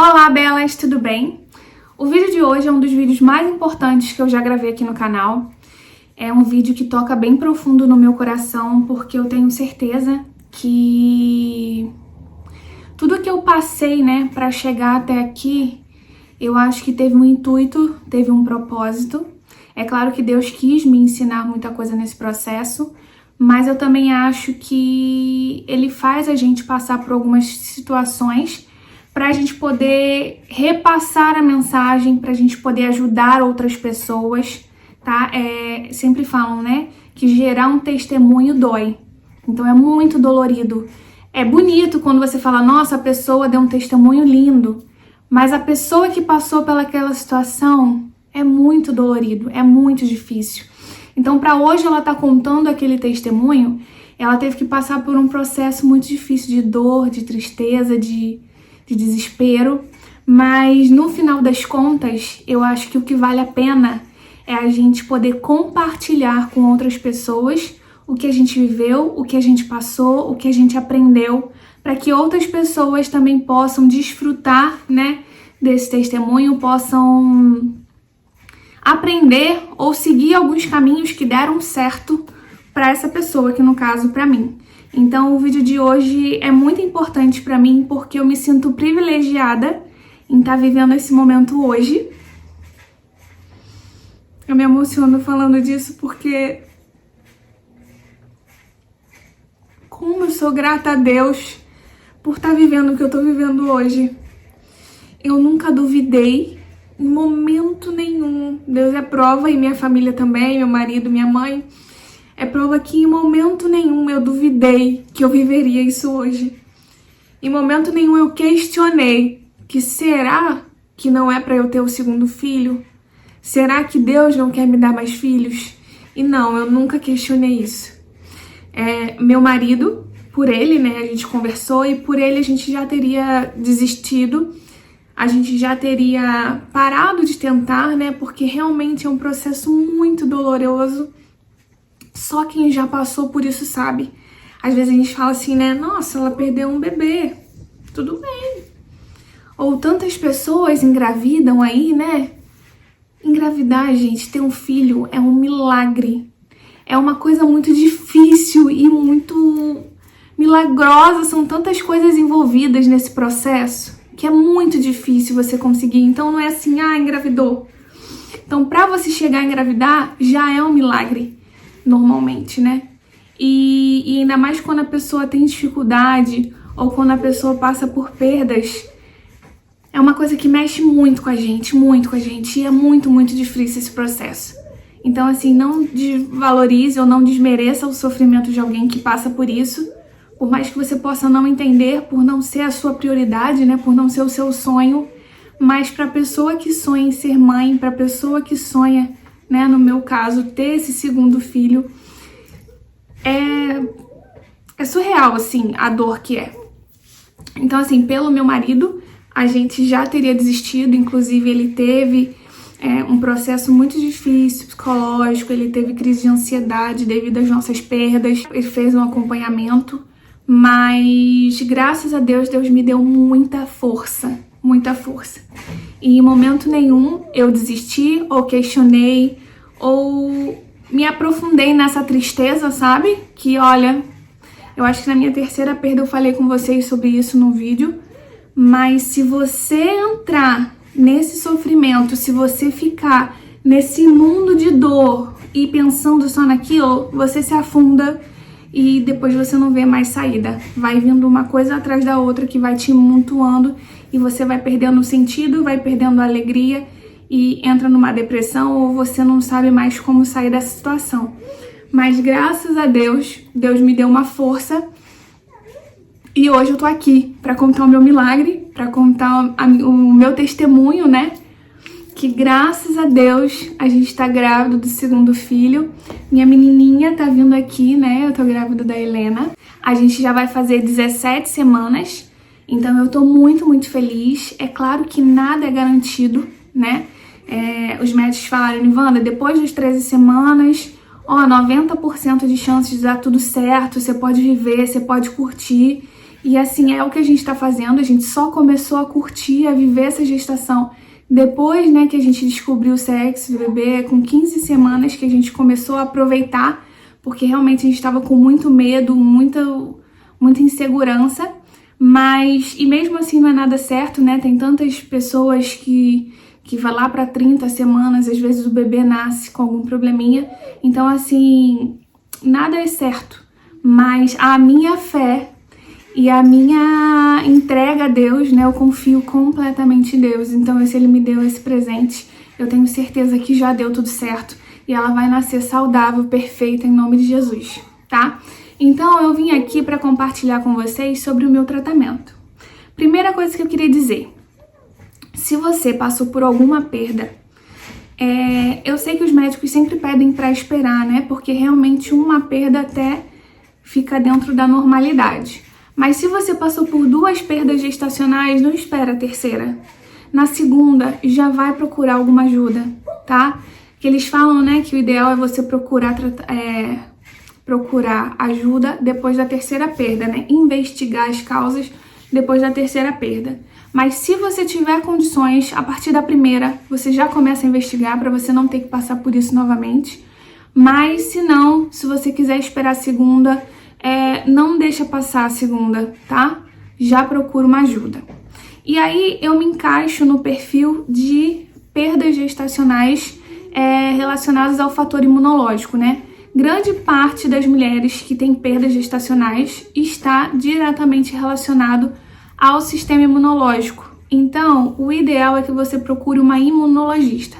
Olá, belas, tudo bem? O vídeo de hoje é um dos vídeos mais importantes que eu já gravei aqui no canal. É um vídeo que toca bem profundo no meu coração, porque eu tenho certeza que tudo que eu passei, pra chegar até aqui, eu acho que teve um intuito, teve um propósito. É claro que Deus quis me ensinar muita coisa nesse processo, mas eu também acho que Ele faz a gente passar por algumas situações para a gente poder repassar a mensagem, para a gente poder ajudar outras pessoas, tá? Sempre falam, que gerar um testemunho dói. Então é muito dolorido. É bonito quando você fala, nossa, a pessoa deu um testemunho lindo, mas a pessoa que passou pelaquela situação é muito dolorido, é muito difícil. Então, para hoje ela tá contando aquele testemunho, ela teve que passar por um processo muito difícil de dor, de tristeza, de desespero, mas no final das contas, eu acho que o que vale a pena é a gente poder compartilhar com outras pessoas o que a gente viveu, o que a gente passou, o que a gente aprendeu, para que outras pessoas também possam desfrutar, desse testemunho, possam aprender ou seguir alguns caminhos que deram certo para essa pessoa, que no caso para mim. Então o vídeo de hoje é muito importante para mim porque eu me sinto privilegiada em estar vivendo esse momento hoje. Eu me emociono falando disso porque como eu sou grata a Deus por estar vivendo o que eu tô vivendo hoje. Eu nunca duvidei em momento nenhum. Deus é prova, e minha família também, meu marido, minha mãe. É prova que em momento nenhum eu duvidei que eu viveria isso hoje. Em momento nenhum eu questionei que será que não é para eu ter o segundo filho? Será que Deus não quer me dar mais filhos? E não, eu nunca questionei isso. Meu marido, por ele, a gente conversou e por ele a gente já teria desistido. A gente já teria parado de tentar, porque realmente é um processo muito doloroso. Só quem já passou por isso sabe. Às vezes a gente fala assim, nossa, ela perdeu um bebê. Tudo bem. Ou tantas pessoas engravidam aí, Engravidar, gente, ter um filho é um milagre. É uma coisa muito difícil e muito milagrosa. São tantas coisas envolvidas nesse processo que é muito difícil você conseguir. Então não é assim, engravidou. Então pra você chegar a engravidar, já é um milagre. Normalmente, E ainda mais quando a pessoa tem dificuldade ou quando a pessoa passa por perdas, é uma coisa que mexe muito com a gente, e é muito, muito difícil esse processo. Então, assim, não desvalorize ou não desmereça o sofrimento de alguém que passa por isso, por mais que você possa não entender, por não ser a sua prioridade, por não ser o seu sonho, mas para a pessoa que sonha em ser mãe, para a pessoa que sonha, no meu caso, ter esse segundo filho, é surreal, assim, a dor que é. Então, assim, pelo meu marido, a gente já teria desistido, inclusive ele teve um processo muito difícil, psicológico, ele teve crise de ansiedade devido às nossas perdas, ele fez um acompanhamento, mas graças a Deus, Deus me deu muita força, muita força. E em momento nenhum eu desisti ou questionei ou me aprofundei nessa tristeza, sabe? Que, olha, eu acho que na minha terceira perda eu falei com vocês sobre isso no vídeo, mas se você entrar nesse sofrimento, se você ficar nesse mundo de dor e pensando só naquilo, você se afunda e depois você não vê mais saída. Vai vindo uma coisa atrás da outra que vai te amontoando e você vai perdendo o sentido, vai perdendo a alegria e entra numa depressão ou você não sabe mais como sair dessa situação. Mas graças a Deus, Deus me deu uma força e hoje eu tô aqui pra contar o meu milagre, pra contar o meu testemunho, Que graças a Deus a gente tá grávida do segundo filho. Minha menininha tá vindo aqui, Eu tô grávida da Helena. A gente já vai fazer 17 semanas, então eu tô muito, muito feliz. É claro que nada é garantido, Os médicos falaram, Nivanda, depois das 13 semanas, 90% de chances de dar tudo certo, você pode viver, você pode curtir. E assim, é o que a gente tá fazendo, a gente só começou a curtir, a viver essa gestação depois, né, que a gente descobriu o sexo do bebê, com 15 semanas que a gente começou a aproveitar, porque realmente a gente tava com muito medo, muita insegurança, mas, e mesmo assim não é nada certo, né, tem tantas pessoas que vai lá para 30 semanas, às vezes o bebê nasce com algum probleminha, então assim, nada é certo, mas a minha fé e a minha entrega a Deus, né, eu confio completamente em Deus, então se Ele me deu esse presente, eu tenho certeza que já deu tudo certo e ela vai nascer saudável, perfeita, em nome de Jesus, tá? Então eu vim aqui para compartilhar com vocês sobre o meu tratamento. Primeira coisa que eu queria dizer, se você passou por alguma perda, eu sei que os médicos sempre pedem para esperar, né? Porque realmente uma perda até fica dentro da normalidade. Mas se você passou por 2 perdas gestacionais, não espera a terceira. Na segunda, já vai procurar alguma ajuda, tá? Que eles falam, né, que o ideal é você procurar ajuda depois da terceira perda, né? Investigar as causas depois da terceira perda. Mas se você tiver condições, a partir da primeira, você já começa a investigar para você não ter que passar por isso novamente. Mas se não, se você quiser esperar a segunda, não deixa passar a segunda, tá? Já procura uma ajuda. E aí eu me encaixo no perfil de perdas gestacionais relacionadas ao fator imunológico, né? Grande parte das mulheres que têm perdas gestacionais está diretamente relacionado ao sistema imunológico. Então, o ideal é que você procure uma imunologista.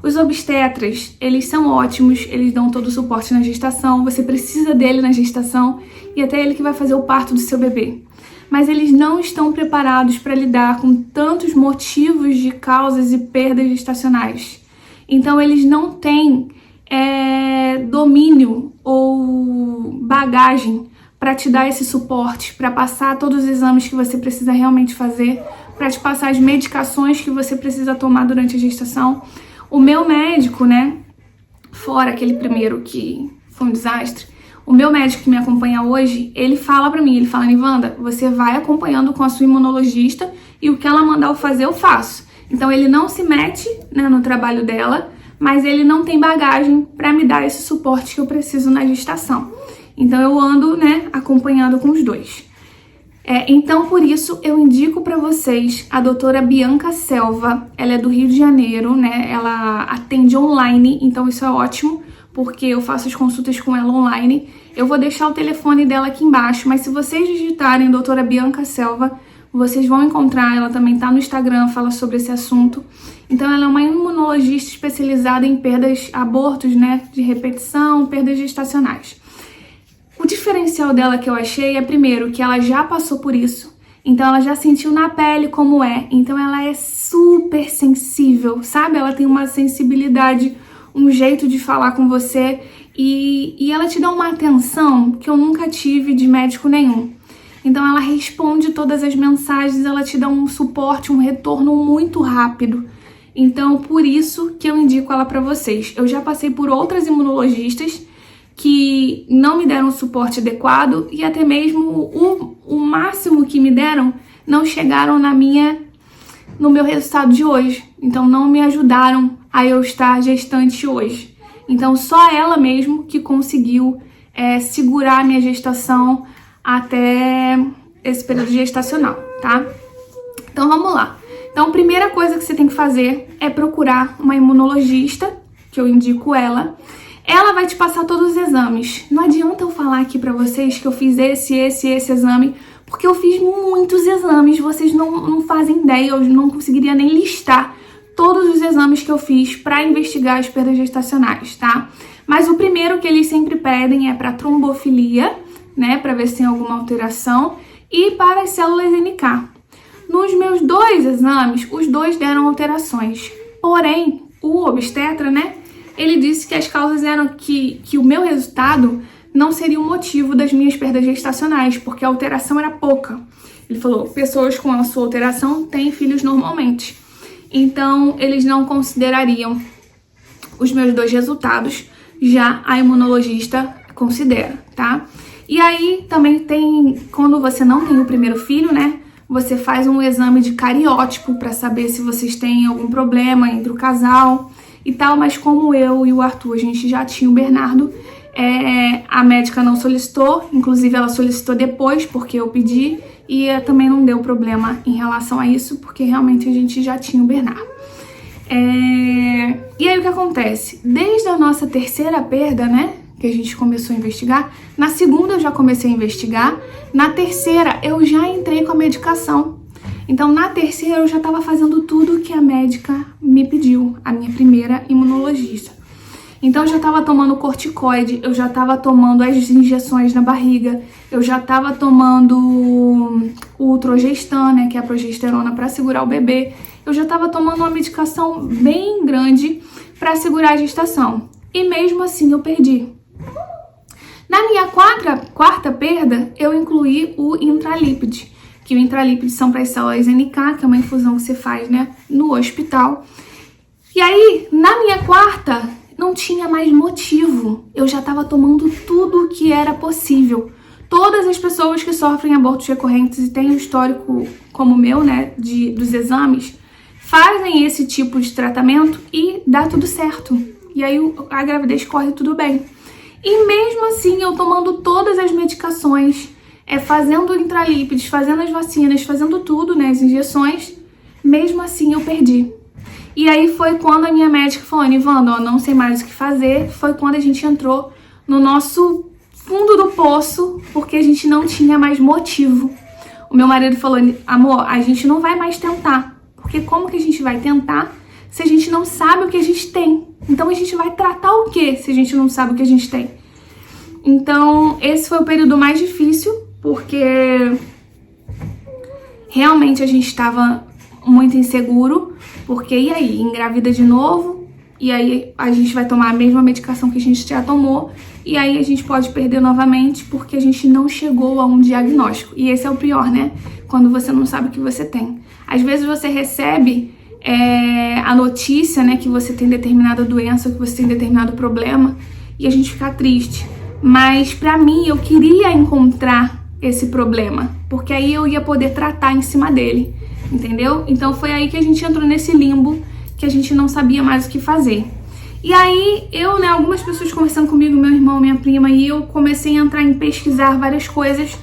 Os obstetras, eles são ótimos, eles dão todo o suporte na gestação, você precisa dele na gestação e até ele que vai fazer o parto do seu bebê. Mas eles não estão preparados para lidar com tantos motivos de causas e perdas gestacionais. Então, eles não têm domínio ou bagagem para te dar esse suporte, para passar todos os exames que você precisa realmente fazer, para te passar as medicações que você precisa tomar durante a gestação. O meu médico, né, fora aquele primeiro que foi um desastre, o meu médico que me acompanha hoje, ele fala pra mim, ele fala, Nivanda, você vai acompanhando com a sua imunologista e o que ela mandar eu fazer, eu faço. Então ele não se mete, né, no trabalho dela, mas ele não tem bagagem para me dar esse suporte que eu preciso na gestação. Então eu ando, né, acompanhando com os dois. Então por isso eu indico para vocês a doutora Bianca Selva, ela é do Rio de Janeiro, né, ela atende online, então isso é ótimo, porque eu faço as consultas com ela online. Eu vou deixar o telefone dela aqui embaixo, mas se vocês digitarem doutora Bianca Selva, vocês vão encontrar, ela também tá no Instagram, fala sobre esse assunto. Então ela é uma imunologista especializada em perdas, abortos, né, de repetição, perdas gestacionais. O diferencial dela que eu achei é, primeiro, que ela já passou por isso, então ela já sentiu na pele como é, então ela é super sensível, sabe? Ela tem uma sensibilidade, um jeito de falar com você e ela te dá uma atenção que eu nunca tive de médico nenhum. Então ela responde todas as mensagens, ela te dá um suporte, um retorno muito rápido. Então por isso que eu indico ela para vocês. Eu já passei por outras imunologistas que não me deram o suporte adequado e até mesmo o máximo que me deram não chegaram no meu resultado de hoje. Então não me ajudaram a eu estar gestante hoje. Então só ela mesmo que conseguiu segurar a minha gestação até esse período gestacional, tá? Então vamos lá. Então a primeira coisa que você tem que fazer é procurar uma imunologista, que eu indico ela. Ela vai te passar todos os exames. Não adianta eu falar aqui pra vocês que eu fiz esse exame, porque eu fiz muitos exames, vocês não fazem ideia, eu não conseguiria nem listar todos os exames que eu fiz para investigar as perdas gestacionais, tá? Mas o primeiro que eles sempre pedem é para trombofilia, né, para ver se tem alguma alteração, e para as células NK. Nos meus 2 exames, os 2 deram alterações. Porém, o obstetra, né, ele disse que as causas eram que o meu resultado não seria o motivo das minhas perdas gestacionais, porque a alteração era pouca. Ele falou, pessoas com a sua alteração têm filhos normalmente. Então, eles não considerariam os meus 2 resultados, já a imunologista considera, tá? E aí também tem, quando você não tem o primeiro filho, né? Você faz um exame de cariótipo para saber se vocês têm algum problema entre o casal e tal. Mas como eu e o Arthur, a gente já tinha o Bernardo, a médica não solicitou. Inclusive ela solicitou depois, porque eu pedi. E também não deu problema em relação a isso, porque realmente a gente já tinha o Bernardo. E aí o que acontece? Desde a nossa terceira perda, né, que a gente começou a investigar, na segunda eu já comecei a investigar, na terceira eu já entrei com a medicação. Então na terceira eu já estava fazendo tudo que a médica me pediu, a minha primeira imunologista. Então eu já estava tomando corticoide, eu já estava tomando as injeções na barriga, eu já estava tomando o Trogestan, né, que é a progesterona para segurar o bebê. Eu já estava tomando uma medicação bem grande para segurar a gestação. E mesmo assim eu perdi. Na minha quarta perda, eu incluí o intralípide, que o intralípide são para as células NK, que é uma infusão que você faz, né, no hospital. E aí, na minha quarta, não tinha mais motivo. Eu já estava tomando tudo que era possível. Todas as pessoas que sofrem abortos recorrentes e têm um histórico como o meu, né, dos exames, fazem esse tipo de tratamento e dá tudo certo. E aí a gravidez corre tudo bem. E mesmo assim, eu tomando todas as medicações, fazendo intralípides, fazendo as vacinas, fazendo tudo, né, as injeções, mesmo assim eu perdi. E aí foi quando a minha médica falou, Nivanda, não sei mais o que fazer. Foi quando a gente entrou no nosso fundo do poço, porque a gente não tinha mais motivo. O meu marido falou, amor, a gente não vai mais tentar. Porque como que a gente vai tentar se a gente não sabe o que a gente tem? Então a gente vai tratar o que se a gente não sabe o que a gente tem? Então esse foi o período mais difícil, porque realmente a gente estava muito inseguro, porque e aí, engravida de novo, e aí a gente vai tomar a mesma medicação que a gente já tomou, e aí a gente pode perder novamente, porque a gente não chegou a um diagnóstico. E esse é o pior, né? Quando você não sabe o que você tem. Às vezes você recebe a notícia, né, que você tem determinada doença, que você tem determinado problema, e a gente fica triste. Mas pra mim, eu queria encontrar esse problema, porque aí eu ia poder tratar em cima dele, entendeu? Então foi aí que a gente entrou nesse limbo, que a gente não sabia mais o que fazer. E aí eu, né, algumas pessoas conversando comigo, meu irmão, minha prima, e eu comecei a entrar em pesquisar várias coisas,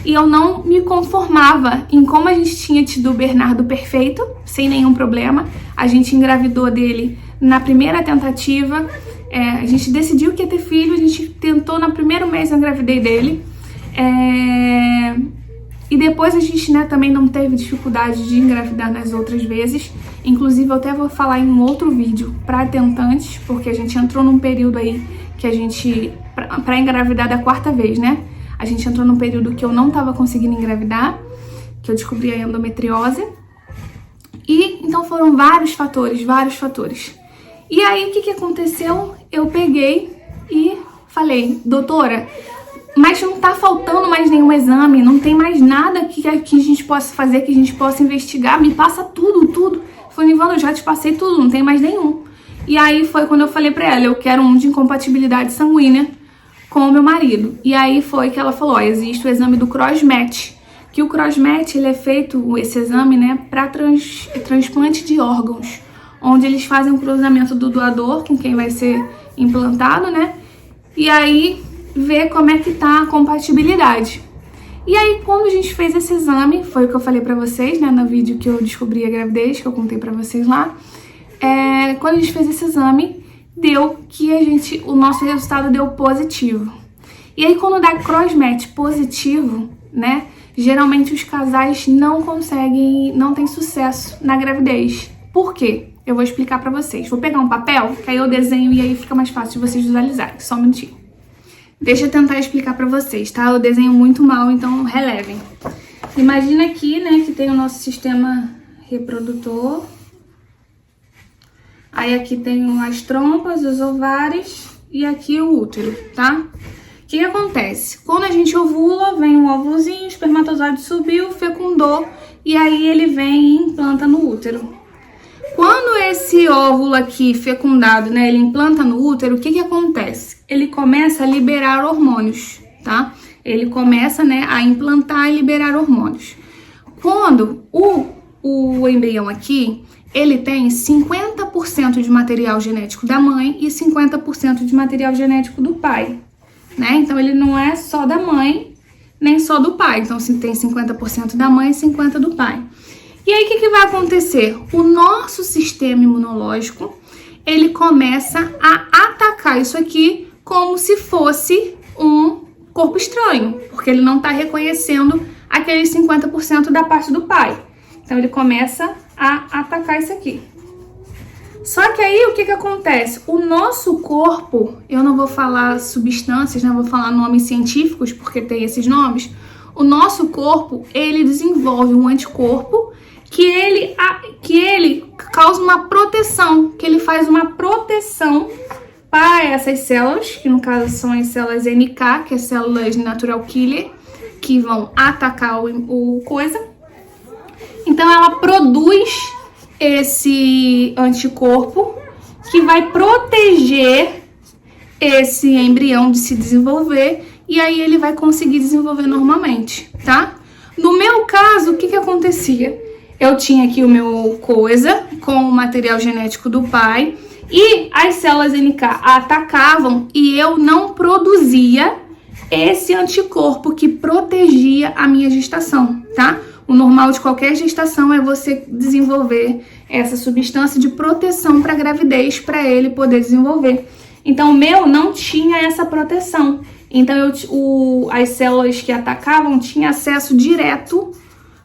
e eu não me conformava em como a gente tinha tido o Bernardo perfeito, sem nenhum problema. A gente engravidou dele na primeira tentativa, a gente decidiu que ia ter filho, a gente tentou no primeiro mês, eu engravidei dele. E depois a gente, né, também não teve dificuldade de engravidar nas outras vezes. Inclusive eu até vou falar em um outro vídeo para tentantes, porque a gente entrou num período aí que a gente, para engravidar da quarta vez, né? A gente entrou num período que eu não tava conseguindo engravidar, que eu descobri a endometriose. E então foram vários fatores. E aí o que aconteceu? Eu peguei e falei, doutora, mas não tá faltando mais nenhum exame, não tem mais nada que a gente possa fazer, que a gente possa investigar, me passa tudo. Foi, Nivanda, eu já te passei tudo, não tem mais nenhum. E aí foi quando eu falei pra ela, eu quero um de incompatibilidade sanguínea com o meu marido. E aí foi que ela falou, existe o exame do cross-match, que o cross-match, ele é feito, esse exame, né, para transplante de órgãos, onde eles fazem um cruzamento do doador com quem vai ser implantado, né, e aí ver como é que tá a compatibilidade. E aí quando a gente fez esse exame, foi o que eu falei pra vocês, né, no vídeo que eu descobri a gravidez, que eu contei pra vocês lá, quando a gente fez esse exame, deu que o nosso resultado deu positivo. E aí quando dá cross-match positivo, né, geralmente os casais não tem sucesso na gravidez. Por quê? Eu vou explicar pra vocês. Vou pegar um papel, que aí eu desenho e aí fica mais fácil de vocês visualizarem. Só um minutinho. Deixa eu tentar explicar pra vocês, tá? Eu desenho muito mal, então relevem. Imagina aqui, né, que tem o nosso sistema reprodutor. Aí aqui tem as trompas, os ovários e aqui o útero, tá? O que acontece? Quando a gente ovula, vem um óvulozinho, o espermatozoide subiu, fecundou e aí ele vem e implanta no útero. Quando esse óvulo aqui fecundado, né, ele implanta no útero, o que acontece? Ele começa a liberar hormônios, tá? Ele começa, né, a implantar e liberar hormônios. Quando o embrião aqui, ele tem 50% de material genético da mãe e 50% de material genético do pai, né? Então, ele não é só da mãe, nem só do pai. Então, tem 50% da mãe e 50% do pai. E aí, o que vai acontecer? O nosso sistema imunológico, ele começa a atacar isso aqui como se fosse um corpo estranho, porque ele não está reconhecendo aqueles 50% da parte do pai. Então, ele começa a atacar isso aqui. Só que aí, o que acontece? O nosso corpo, eu não vou falar substâncias, não vou falar nomes científicos, porque tem esses nomes. O nosso corpo, ele desenvolve um anticorpo que ele causa uma proteção, que ele faz uma proteção para essas células, que no caso são as células NK, que é células natural killer, que vão atacar o coisa. Então, ela produz esse anticorpo que vai proteger esse embrião de se desenvolver e aí ele vai conseguir desenvolver normalmente, tá? No meu caso, o que acontecia? Eu tinha aqui o meu coisa com o material genético do pai e as células NK atacavam e eu não produzia esse anticorpo que protegia a minha gestação, tá? O normal de qualquer gestação é você desenvolver essa substância de proteção para a gravidez, para ele poder desenvolver. Então, o meu não tinha essa proteção. Então, as células que atacavam tinham acesso direto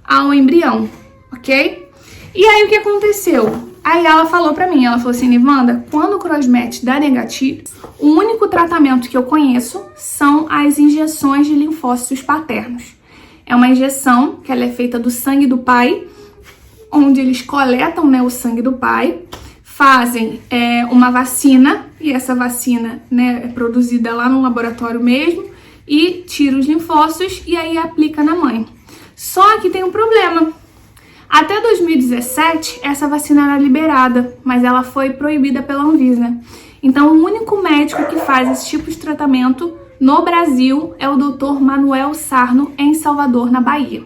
ao embrião, ok? E aí, o que aconteceu? Aí ela falou pra mim, ela falou assim, Nivanda, quando o crossmatch dá negativo, o único tratamento que eu conheço são as injeções de linfócitos paternos. É uma injeção que ela é feita do sangue do pai, onde eles coletam, né, o sangue do pai, fazem uma vacina, e essa vacina, né, é produzida lá no laboratório mesmo, e tira os linfócitos e aí aplica na mãe. Só que tem um problema. Até 2017, essa vacina era liberada, mas ela foi proibida pela Anvisa. Então, o único médico que faz esse tipo de tratamento no Brasil é o Dr. Manuel Sarno, em Salvador, na Bahia.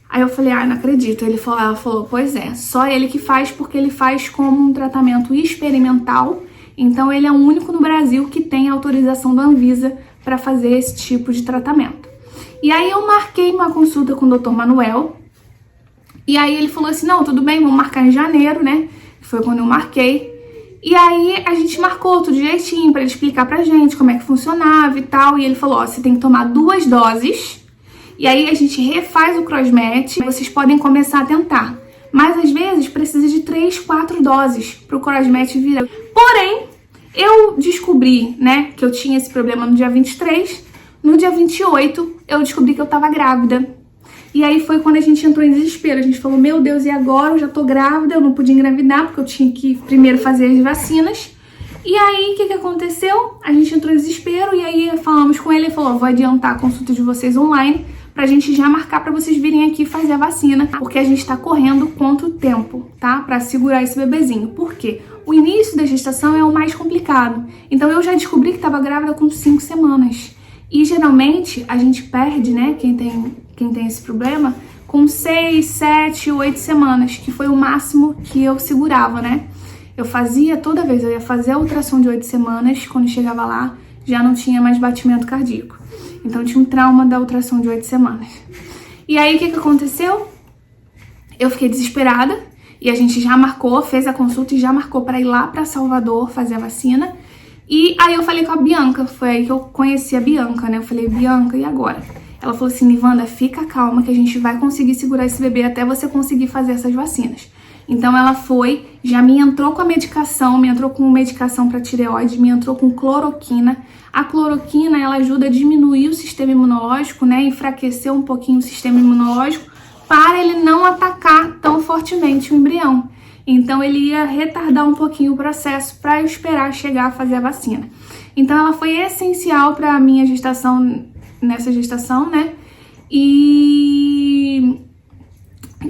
Aí eu falei, não acredito. Ela falou, pois é, só ele que faz, porque ele faz como um tratamento experimental. Então, ele é o único no Brasil que tem autorização da Anvisa para fazer esse tipo de tratamento. E aí eu marquei uma consulta com o Dr. Manuel. E aí ele falou assim, não, tudo bem, vamos marcar em janeiro, né? Foi quando eu marquei. E aí a gente marcou tudo direitinho pra ele explicar pra gente como é que funcionava e tal. E ele falou, ó, você tem que tomar 2 doses. E aí a gente refaz o crossmatch. Vocês podem começar a tentar. Mas às vezes precisa de 3, 4 doses pro crossmatch virar. Porém, eu descobri, né, que eu tinha esse problema no dia 23. No dia 28, eu descobri que eu tava grávida. E aí foi quando a gente entrou em desespero. A gente falou, meu Deus, e agora? Eu já tô grávida, eu não podia engravidar, porque eu tinha que primeiro fazer as vacinas. E aí, o que aconteceu? A gente entrou em desespero e aí falamos com ele, ele falou, vou adiantar a consulta de vocês online pra gente já marcar pra vocês virem aqui fazer a vacina, porque a gente tá correndo quanto tempo, tá? Pra segurar esse bebezinho. Por quê? O início da gestação é o mais complicado. Então, eu já descobri que tava grávida com 5 semanas. E geralmente a gente perde, né, quem tem esse problema, com 6, 7, 8 semanas, que foi o máximo que eu segurava, né? Eu fazia toda vez, eu ia fazer a ultrassom de 8 semanas, quando chegava lá, já não tinha mais batimento cardíaco. Então tinha um trauma da ultrassom de 8 semanas. E aí o que aconteceu? Eu fiquei desesperada e a gente já marcou, fez a consulta e já marcou para ir lá para Salvador fazer a vacina. E aí eu falei com a Bianca, foi aí que eu conheci a Bianca, né? Eu falei, Bianca, e agora? Ela falou assim, Nivanda, fica calma que a gente vai conseguir segurar esse bebê até você conseguir fazer essas vacinas. Então ela foi, já me entrou com a medicação, me entrou com medicação para tireoide, me entrou com cloroquina. A cloroquina, ela ajuda a diminuir o sistema imunológico, né? Enfraquecer um pouquinho o sistema imunológico para ele não atacar tão fortemente o embrião. Então, ele ia retardar um pouquinho o processo para eu esperar chegar a fazer a vacina. Então, ela foi essencial para a minha gestação, nessa gestação, né? E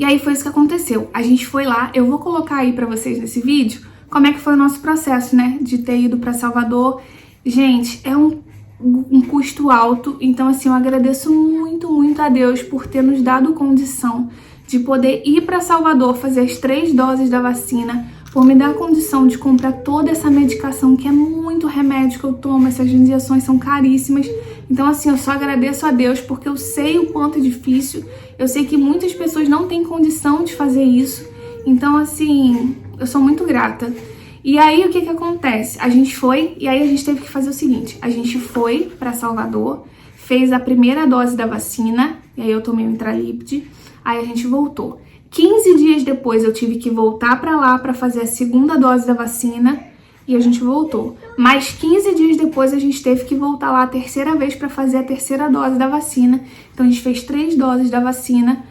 aí foi isso que aconteceu. A gente foi lá, eu vou colocar aí para vocês nesse vídeo como é que foi o nosso processo, né? De ter ido para Salvador. Gente, é um um custo alto. Então, assim, eu agradeço muito, muito a Deus por ter nos dado condição de poder ir para Salvador fazer as 3 doses da vacina, por me dar condição de comprar toda essa medicação, que é muito remédio que eu tomo, essas injeções são caríssimas. Então, assim, eu só agradeço a Deus porque eu sei o quanto é difícil, eu sei que muitas pessoas não têm condição de fazer isso. Então, assim, eu sou muito grata. E aí, o que acontece? A gente foi, e aí a gente teve que fazer o seguinte, a gente foi para Salvador, fez a primeira dose da vacina, e aí eu tomei o Intralipid, aí a gente voltou. 15 dias depois eu tive que voltar para lá para fazer a segunda dose da vacina e a gente voltou. Mais 15 dias depois a gente teve que voltar lá a terceira vez para fazer a terceira dose da vacina. Então a gente fez 3 doses da vacina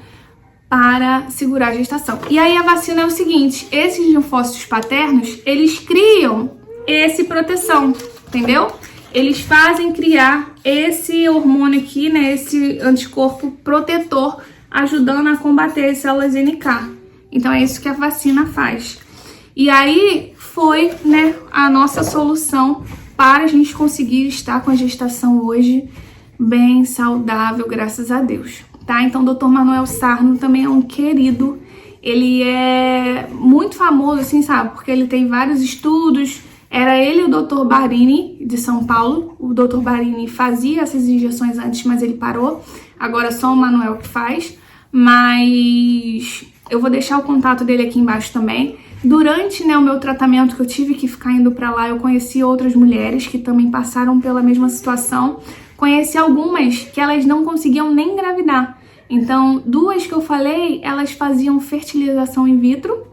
para segurar a gestação. E aí a vacina é o seguinte, esses linfócitos paternos, eles criam esse proteção, entendeu? Eles fazem criar esse hormônio aqui, né, esse anticorpo protetor, ajudando a combater as células NK. Então é isso que a vacina faz. E aí foi, né, a nossa solução para a gente conseguir estar com a gestação hoje bem saudável, graças a Deus, tá? Então o Dr. Manuel Sarno também é um querido. Ele é muito famoso, assim, sabe? Porque ele tem vários estudos. Era ele e o Dr. Barini, de São Paulo. O Dr. Barini fazia essas injeções antes, mas ele parou. Agora só o Manuel que faz. Mas eu vou deixar o contato dele aqui embaixo também. Durante, né, o meu tratamento, que eu tive que ficar indo pra lá, eu conheci outras mulheres que também passaram pela mesma situação. Conheci algumas que elas não conseguiam nem engravidar. Então, 2 que eu falei, elas faziam fertilização in vitro.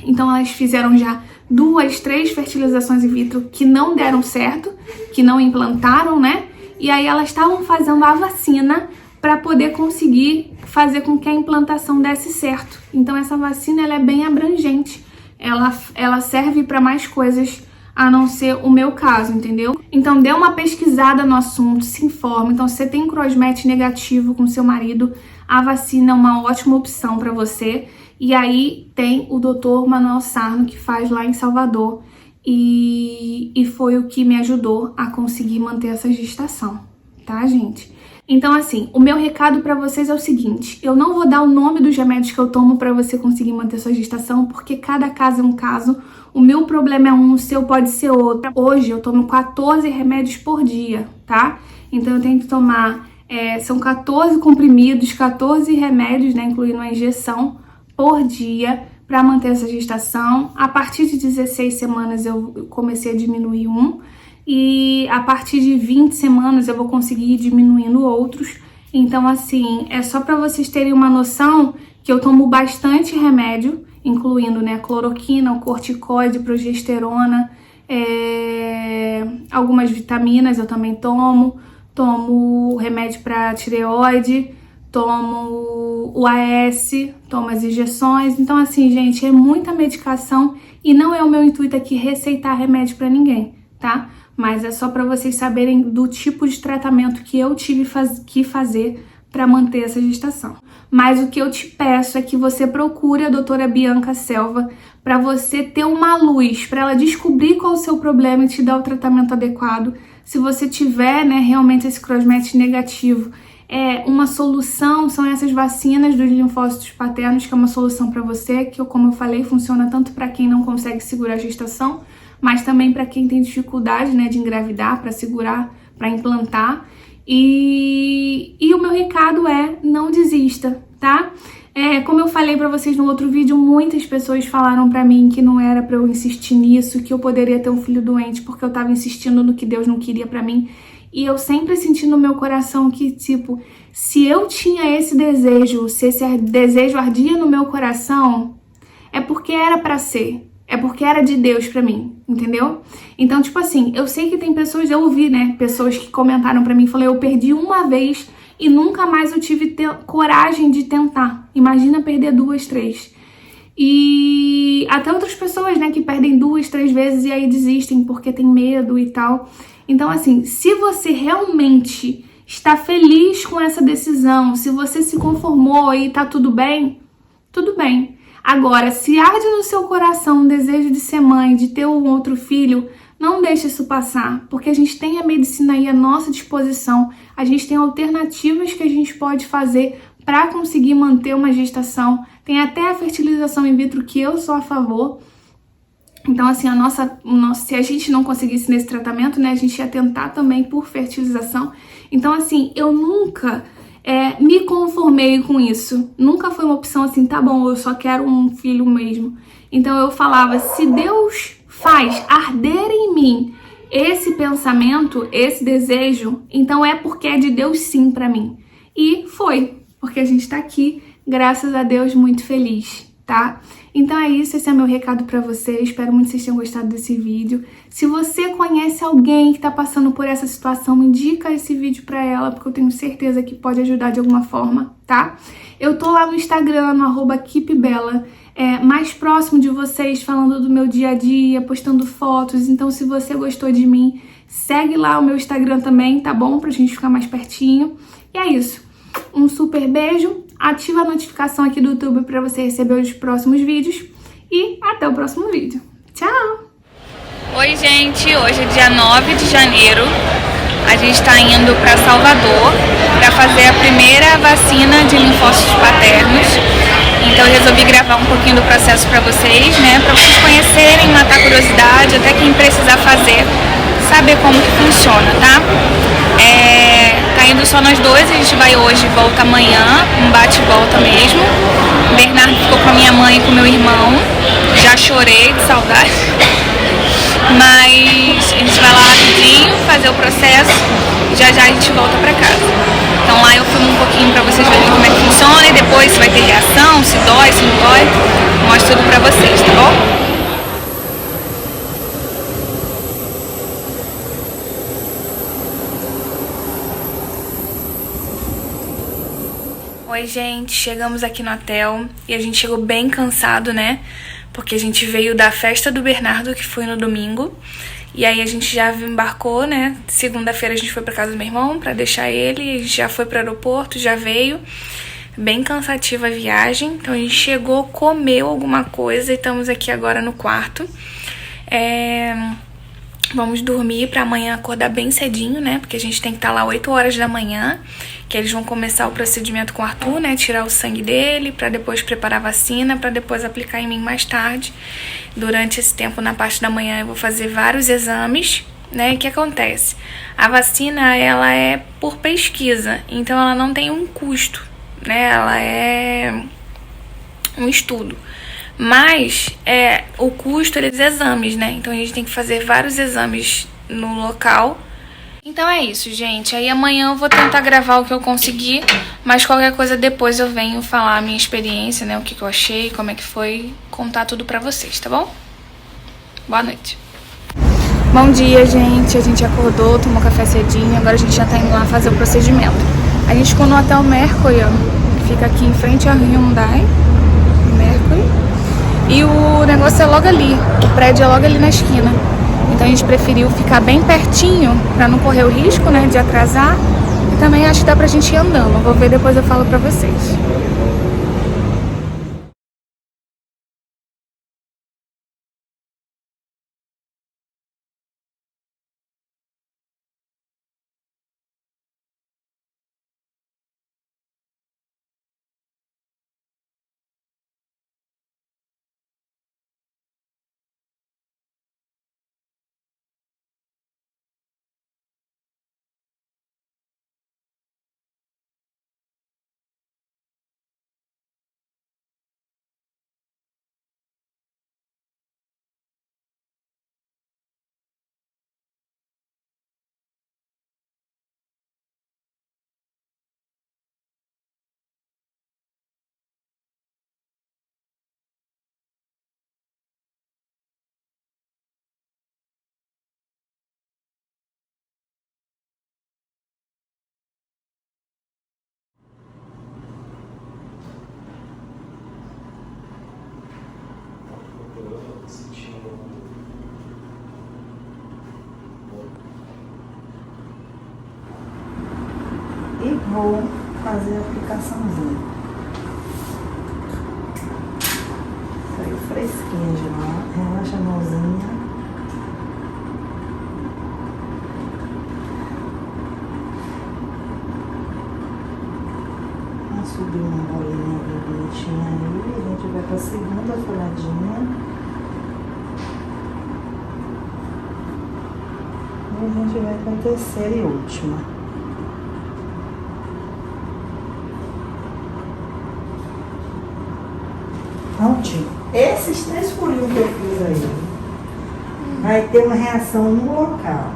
Então, elas fizeram já 2, 3 fertilizações in vitro que não deram certo, que não implantaram, né? E aí elas estavam fazendo a vacina para poder conseguir fazer com que a implantação desse certo. Então, essa vacina, ela é bem abrangente. Ela serve para mais coisas a não ser o meu caso, entendeu? Então, dê uma pesquisada no assunto, se informe. Então, se você tem crossmatch negativo com seu marido, a vacina é uma ótima opção para você. E aí tem o Dr. Manuel Sarno, que faz lá em Salvador, e foi o que me ajudou a conseguir manter essa gestação, tá, gente? Então, assim, o meu recado pra vocês é o seguinte, eu não vou dar o nome dos remédios que eu tomo pra você conseguir manter sua gestação, porque cada caso é um caso. O meu problema é um, o seu pode ser outro. Hoje eu tomo 14 remédios por dia, tá? Então eu tenho que tomar, são 14 comprimidos, 14 remédios, né, incluindo a injeção, por dia, para manter essa gestação. A partir de 16 semanas eu comecei a diminuir um, e a partir de 20 semanas eu vou conseguir ir diminuindo outros. Então, assim, é só para vocês terem uma noção que eu tomo bastante remédio, incluindo, né, cloroquina, o corticoide, progesterona, algumas vitaminas eu também tomo remédio para tireoide, tomo o AS, tomo as injeções. Então, assim, gente, é muita medicação e não é o meu intuito aqui receitar remédio para ninguém, tá? Mas é só para vocês saberem do tipo de tratamento que eu tive que fazer para manter essa gestação. Mas o que eu te peço é que você procure a doutora Bianca Selva para você ter uma luz, para ela descobrir qual é o seu problema e te dar o tratamento adequado. Se você tiver, né, realmente esse crossmatch negativo, uma solução são essas vacinas dos linfócitos paternos, que é uma solução para você, que, como eu falei, funciona tanto para quem não consegue segurar a gestação, mas também para quem tem dificuldade, né, de engravidar, para segurar, para implantar. E o meu recado é, não desista, tá? Como eu falei para vocês no outro vídeo, muitas pessoas falaram para mim que não era para eu insistir nisso, que eu poderia ter um filho doente porque eu tava insistindo no que Deus não queria para mim. E eu sempre senti no meu coração que, tipo, se eu tinha esse desejo, se esse desejo ardia no meu coração, é porque era pra ser. É porque era de Deus pra mim, entendeu? Então, tipo assim, eu sei que tem pessoas, eu ouvi, né, pessoas que comentaram pra mim, falei, eu perdi uma vez e nunca mais eu tive coragem de tentar. Imagina perder 2, 3. E até outras pessoas, né, que perdem 2, 3 vezes e aí desistem porque tem medo e tal. Então, assim, se você realmente está feliz com essa decisão, se você se conformou e tá tudo bem, tudo bem. Agora, se arde no seu coração o desejo de ser mãe, de ter um outro filho, não deixe isso passar, porque a gente tem a medicina aí à nossa disposição, a gente tem alternativas que a gente pode fazer para conseguir manter uma gestação, tem até a fertilização in vitro que eu sou a favor. Então, assim, se a gente não conseguisse nesse tratamento, né, a gente ia tentar também por fertilização. Então, assim, eu nunca me conformei com isso. Nunca foi uma opção assim, tá bom, eu só quero um filho mesmo. Então, eu falava, se Deus faz arder em mim esse pensamento, esse desejo, então é porque é de Deus sim pra mim. E foi, porque a gente tá aqui, graças a Deus, muito feliz, tá? Então é isso, esse é meu recado pra você, espero muito que vocês tenham gostado desse vídeo. Se você conhece alguém que tá passando por essa situação, indica esse vídeo pra ela, porque eu tenho certeza que pode ajudar de alguma forma, tá? Eu tô lá no Instagram, no @keepbella, mais próximo de vocês, falando do meu dia a dia, postando fotos. Então, se você gostou de mim, segue lá o meu Instagram também, tá bom? Pra gente ficar mais pertinho. E é isso. Um super beijo, ativa a notificação aqui do YouTube pra você receber os próximos vídeos. E até o próximo vídeo. Tchau! Oi, gente! Hoje é dia 9 de janeiro. A gente tá indo pra Salvador pra fazer a primeira vacina de linfócitos paternos. Então eu resolvi gravar um pouquinho do processo pra vocês, né? Pra vocês conhecerem, matar a curiosidade, até quem precisar fazer, saber como que funciona, tá? Tá indo só nós dois, a gente vai hoje e volta amanhã, um bate e volta mesmo. O Bernardo ficou com a minha mãe e com o meu irmão, já chorei de saudade. Mas a gente vai lá rapidinho, fazer o processo e já já a gente volta pra casa. Então lá eu filmo um pouquinho pra vocês verem como é que funciona e depois se vai ter reação, se dói, se não dói, mostro tudo pra vocês, tá bom? Oi, gente, chegamos aqui no hotel e a gente chegou bem cansado, né? Porque a gente veio da festa do Bernardo, que foi no domingo. E aí a gente já embarcou, né? Segunda-feira a gente foi pra casa do meu irmão pra deixar ele. A gente já foi pro aeroporto, já veio. Bem cansativa a viagem. Então a gente chegou, comeu alguma coisa e estamos aqui agora no quarto. Vamos dormir pra amanhã acordar bem cedinho, né? Porque a gente tem que estar lá 8 horas da manhã. Que eles vão começar o procedimento com o Arthur, né? Tirar o sangue dele, pra depois preparar a vacina, pra depois aplicar em mim mais tarde. Durante esse tempo, na parte da manhã, eu vou fazer vários exames, né? E o que acontece? A vacina, ela é por pesquisa, então ela não tem um custo, né? Ela é um estudo. Mas o custo é dos exames, né? Então a gente tem que fazer vários exames no local. Então é isso, gente. Aí amanhã eu vou tentar gravar o que eu conseguir, mas qualquer coisa depois eu venho falar a minha experiência, né? O que eu achei, como é que foi, contar tudo pra vocês, tá bom? Boa noite. Bom dia, gente. A gente acordou, tomou café cedinho, agora a gente já tá indo lá fazer o procedimento. A gente ficou no Hotel Mercury, ó, que fica aqui em frente ao Hyundai Mercury. E o negócio é logo ali, o prédio é logo ali na esquina. Então a gente preferiu ficar bem pertinho pra não correr o risco, né, de atrasar. E também acho que dá pra gente ir andando. Vou ver, depois eu falo pra vocês. E vou fazer a aplicaçãozinha. fresquinha de lá. Relaxa a mãozinha. Vamos subir uma bolinha bem bonitinha aí. A gente vai pra segunda folhadinha. E a gente vai pra terceira e última. Prontinho. Esses 3 furinhos que eu fiz aí, vai ter uma reação no local.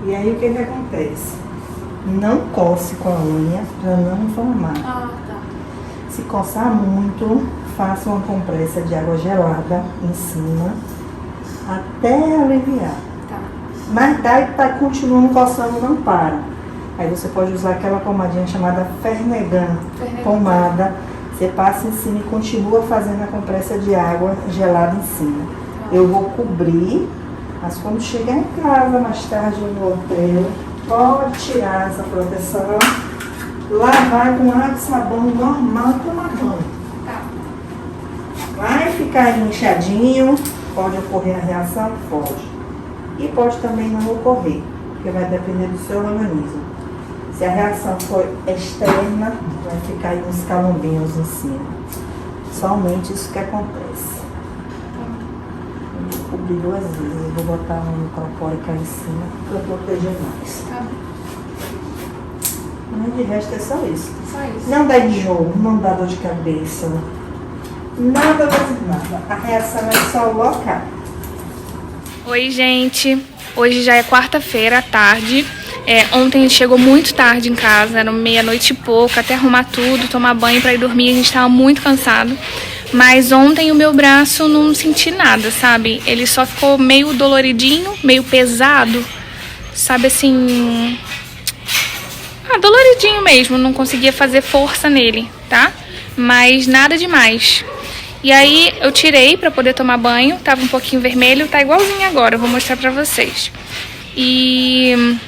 E aí o que acontece? Não coce com a unha para não inflamar. Se coçar muito, faça uma compressa de água gelada em cima até aliviar. Mas daí tá continuando coçando, não para. Aí você pode usar aquela pomadinha chamada Fernegan, pomada. Você passa em cima e continua fazendo a compressa de água gelada em cima. Eu vou cobrir, mas quando chegar em casa, mais tarde no hotel, pode tirar essa proteção, lavar com água e sabão normal e tomar banho. Vai ficar inchadinho, pode ocorrer a reação? Pode. E pode também não ocorrer, porque vai depender do seu organismo. Se a reação for externa, vai ficar aí uns calombinhos em cima. Somente isso que acontece. Eu vou cobrir 2 vezes. Eu vou botar um micropórica em cima para proteger mais. Mas de resto é só isso. Não dá enjoo, não dá dor de cabeça. Nada. A reação é só local. Oi, gente. Hoje já é quarta-feira à tarde. Ontem chegou muito tarde em casa, era 00:30 e pouco, até arrumar tudo, tomar banho pra ir dormir, a gente tava muito cansado. Mas ontem o meu braço não senti nada, sabe? Ele só ficou meio doloridinho, meio pesado, sabe assim... doloridinho mesmo, não conseguia fazer força nele, tá? Mas nada demais. E aí eu tirei pra poder tomar banho, tava um pouquinho vermelho, tá igualzinho agora, eu vou mostrar pra vocês. E...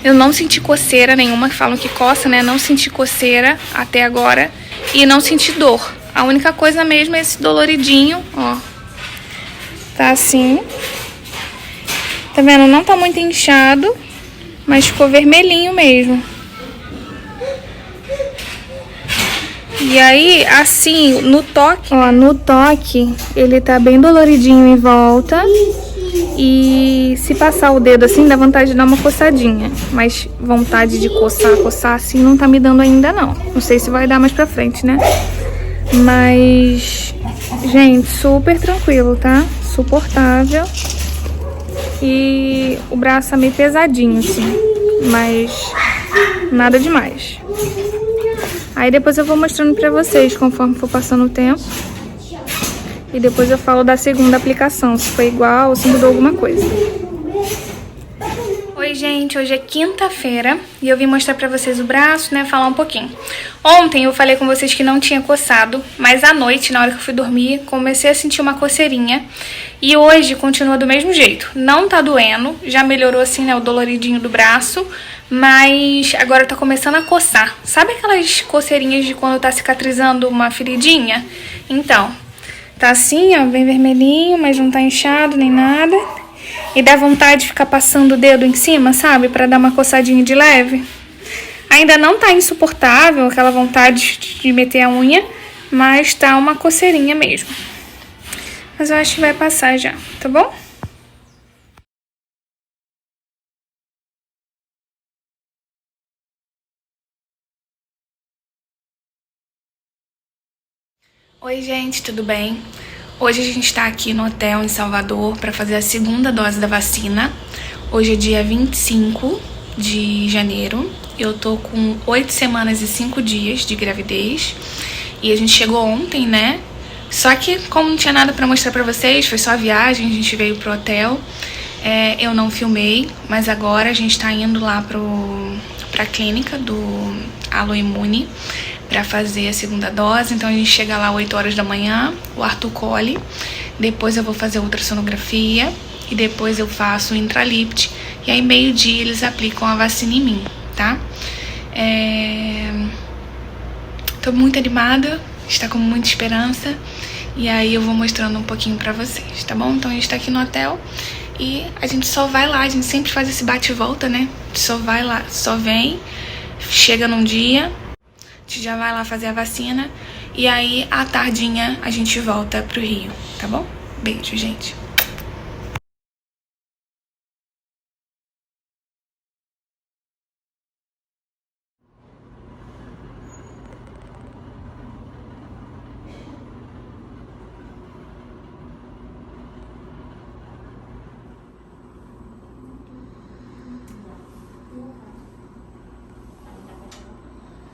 eu não senti coceira nenhuma, que falam que coça, né? Não senti coceira até agora e não senti dor. A única coisa mesmo é esse doloridinho, ó. Tá assim. Tá vendo? Não tá muito inchado, mas ficou vermelhinho mesmo. E aí, assim, no toque, ó, no toque, ele tá bem doloridinho em volta. E se passar o dedo assim, dá vontade de dar uma coçadinha. Mas vontade de coçar assim não tá me dando ainda não. Não sei se vai dar mais pra frente, né? Mas, gente, super tranquilo, tá? Suportável. E o braço tá meio pesadinho, assim. Mas nada demais. Aí depois eu vou mostrando pra vocês conforme for passando o tempo. E depois eu falo da segunda aplicação, se foi igual ou se mudou alguma coisa. Oi, gente, hoje é quinta-feira e eu vim mostrar pra vocês o braço, né, falar um pouquinho. Ontem eu falei com vocês que não tinha coçado, mas à noite, na hora que eu fui dormir, comecei a sentir uma coceirinha. E hoje continua do mesmo jeito, não tá doendo, já melhorou assim, né, o doloridinho do braço, mas agora tá começando a coçar. Sabe aquelas coceirinhas de quando tá cicatrizando uma feridinha? Então... tá assim, ó, bem vermelhinho, mas não tá inchado nem nada. E dá vontade de ficar passando o dedo em cima, sabe? Pra dar uma coçadinha de leve. Ainda não tá insuportável, aquela vontade de meter a unha, mas tá uma coceirinha mesmo. Mas eu acho que vai passar já, tá bom? Oi, gente, tudo bem? Hoje a gente tá aqui no hotel em Salvador para fazer a segunda dose da vacina. Hoje é dia 25 de janeiro. Eu tô com 8 semanas e 5 dias de gravidez. E a gente chegou ontem, né? Só que como não tinha nada para mostrar para vocês, foi só a viagem, a gente veio pro hotel. Eu não filmei, mas agora a gente tá indo lá pra clínica do Aloimune para fazer a segunda dose. Então a gente chega lá 8 horas da manhã, o Arthur colhe, depois eu vou fazer ultrassonografia e depois eu faço o intralipt e aí 12h eles aplicam a vacina em mim, tá? Tô muito animada, está com muita esperança. E aí eu vou mostrando um pouquinho pra vocês, tá bom? Então a gente tá aqui no hotel e a gente só vai lá, a gente sempre faz esse bate e volta, né? Só vai lá, só vem, chega num dia, a gente já vai lá fazer a vacina e aí à tardinha a gente volta pro Rio, tá bom? Beijo, gente.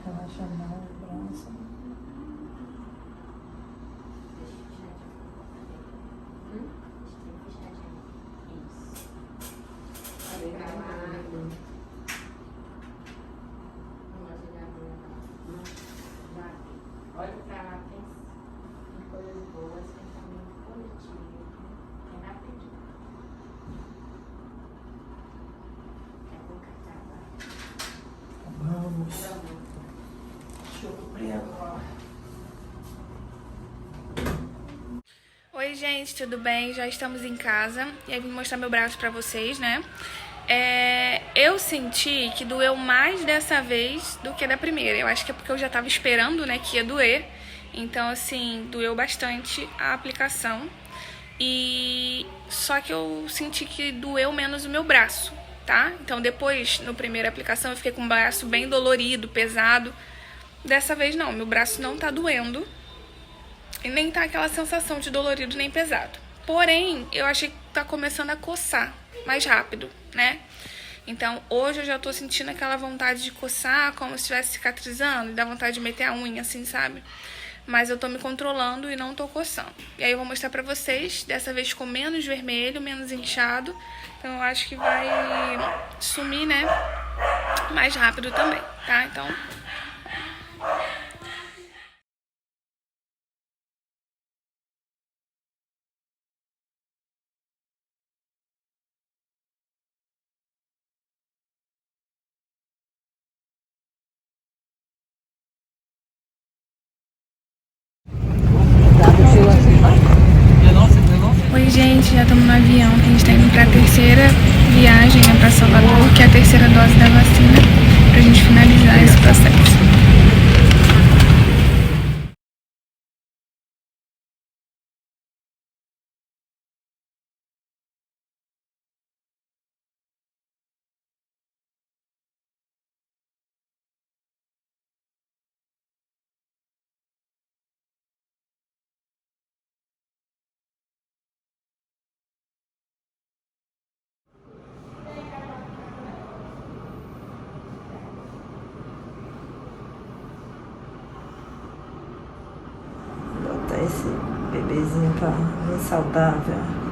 Relaxa a mão, o braço. Olha pra lá, tem coisas boas, pensamento coletivo. É rápido. Vamos. Deixa eu cobrir agora. Oi, gente, tudo bem? Já estamos em casa e aí vim mostrar meu braço pra vocês, né? Eu senti que doeu mais dessa vez do que da primeira. Eu acho que é porque eu já tava esperando, né, que ia doer. Então, assim, doeu bastante a aplicação. E só que eu senti que doeu menos o meu braço, tá? Então, depois, na primeira aplicação, eu fiquei com o braço bem dolorido, pesado. Dessa vez, não. Meu braço não tá doendo. E nem tá aquela sensação de dolorido nem pesado. Porém, eu achei que tá começando a coçar mais rápido, né? Então, hoje eu já tô sentindo aquela vontade de coçar, como se estivesse cicatrizando, e dá vontade de meter a unha, assim, sabe? Mas eu tô me controlando e não tô coçando. E aí eu vou mostrar pra vocês, dessa vez ficou menos vermelho, menos inchado. Então eu acho que vai sumir, né, mais rápido também, tá? Então... Oi, gente, já estamos no avião, a gente está indo para a terceira viagem, né, para Salvador, que é a terceira dose da vacina, para a gente finalizar esse processo. Botar esse bebezinho pra bem saudável.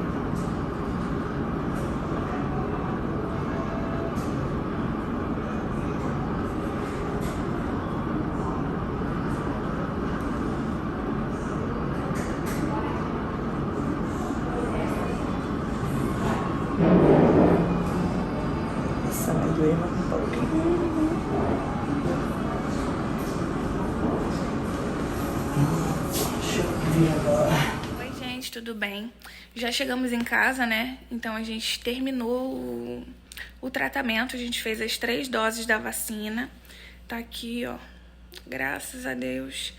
Essa vai doer mais um pouquinho. Deixa eu ver agora. Oi, gente, tudo bem? Já chegamos em casa, né? Então a gente terminou o tratamento, a gente fez as 3 doses da vacina. Tá aqui, ó, graças a Deus.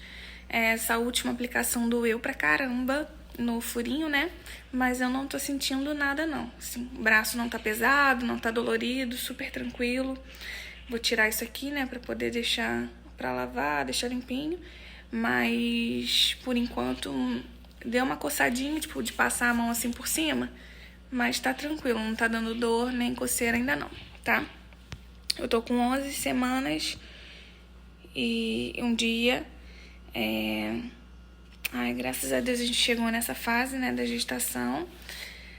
Essa última aplicação doeu pra caramba no furinho, né? Mas eu não tô sentindo nada, não. Assim, o braço não tá pesado, não tá dolorido, super tranquilo. Vou tirar isso aqui, né, pra poder deixar pra lavar, deixar limpinho. Mas, por enquanto, deu uma coçadinha, tipo, de passar a mão assim por cima. Mas tá tranquilo, não tá dando dor nem coceira ainda não, tá? Eu tô com 11 semanas e um dia. Ai, graças a Deus a gente chegou nessa fase, né, da gestação.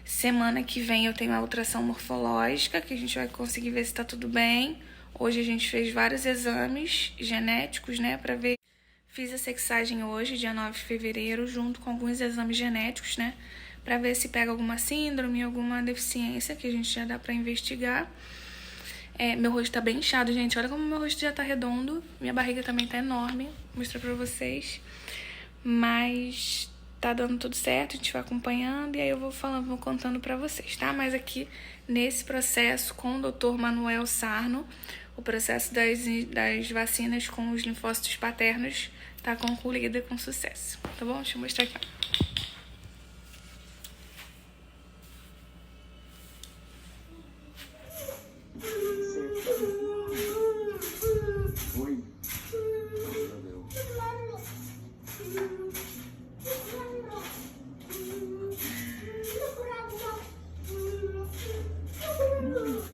Semana que vem eu tenho a ultrassom morfológica, que a gente vai conseguir ver se tá tudo bem. Hoje a gente fez vários exames genéticos, né, pra ver. Fiz a sexagem hoje, dia 9 de fevereiro, junto com alguns exames genéticos, né, pra ver se pega alguma síndrome, alguma deficiência, que a gente já dá pra investigar. Meu rosto tá bem inchado, gente. Olha como meu rosto já tá redondo. Minha barriga também tá enorme. Vou mostrar pra vocês. mas tá dando tudo certo, a gente vai acompanhando e aí eu vou falando, vou contando pra vocês, tá? Mas aqui nesse processo com o Dr. Manuel Sarno, o processo das vacinas com os linfócitos paternos tá concluído com sucesso, tá bom? Deixa eu mostrar aqui.